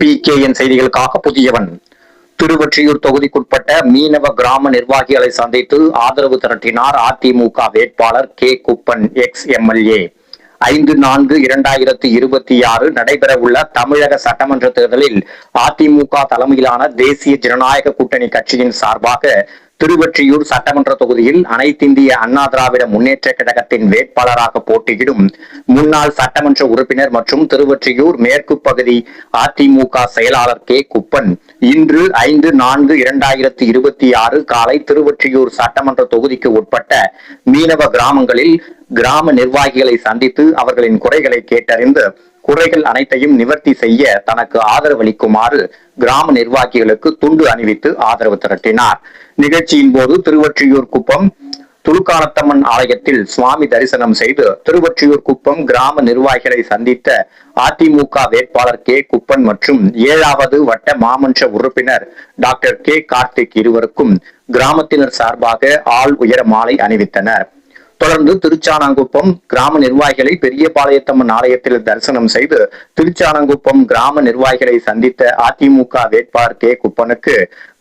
PKN செய்திகளுக்காக புதியவன். திருவொற்றியூர் தொகுதிக்குட்பட்ட மீனவ கிராம நிர்வாகிகளை சந்தித்து ஆதரவு திரட்டினார் அதிமுக வேட்பாளர் கே. Kuppan ex MLA. 5/4/2026 நடைபெறவுள்ள தமிழக சட்டமன்ற தேர்தலில் அதிமுக தலைமையிலான தேசிய ஜனநாயக கூட்டணி கட்சியின் சார்பாக திருவொற்றியூர் சட்டமன்ற தொகுதியில் அனைத்திந்திய அண்ணா திராவிட முன்னேற்ற கழகத்தின் வேட்பாளராக போட்டியிடும் முன்னாள் சட்டமன்ற உறுப்பினர் மற்றும் திருவொற்றியூர் மேற்கு பகுதி அதிமுக செயலாளர் கே. குப்பன் இன்று 5/4/2026 காலை திருவொற்றியூர் சட்டமன்ற தொகுதிக்கு உட்பட்ட மீனவ கிராமங்களில் கிராம நிர்வாகிகளை சந்தித்து அவர்களின் குறைகளை கேட்டறிந்து குறைகள் அனைத்தையும் நிவர்த்தி செய்ய தனக்கு ஆதரவளிக்குமாறு கிராம நிர்வாகிகளுக்கு துண்டு அணிவித்து ஆதரவு திரட்டினார். நிகழ்ச்சியின் போது திருவொற்றியூர் குப்பம் துலுக்கானத்தம்மன் ஆலயத்தில் சுவாமி தரிசனம் செய்து திருவொற்றியூர் குப்பம் கிராம நிர்வாகிகளை சந்தித்த அதிமுக வேட்பாளர் கே. குப்பன் மற்றும் 7வது வட்ட மாமன்ற உறுப்பினர் டாக்டர் கே. கார்த்திக் இருவருக்கும் கிராமத்தினர் சார்பாக ஆள் உயர மாலை அணிவித்தனர். தொடர்ந்து திருச்சானங்குப்பம் கிராம நிர்வாகிகளை பெரியபாளையத்தம்மன் ஆலயத்தில் தரிசனம் செய்து திருச்சானங்குப்பம் கிராம நிர்வாகிகளை சந்தித்த அதிமுக வேட்பாளர் கே. குப்பனுக்கு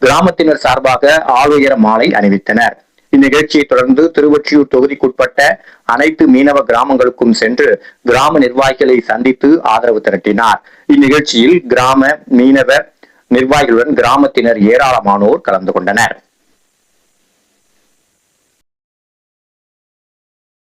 கிராமத்தினர் சார்பாக ஆளுயர மாலை அணிவித்தனர். இந்நிகழ்ச்சியை தொடர்ந்து திருவொற்றியூர் தொகுதிக்குட்பட்ட அனைத்து மீனவ கிராமங்களுக்கும் சென்று கிராம நிர்வாகிகளை சந்தித்து ஆதரவு திரட்டினார். இந்நிகழ்ச்சியில் கிராம மீனவ நிர்வாகிகளுடன் கிராமத்தினர் ஏராளமானோர் கலந்து கொண்டனர்.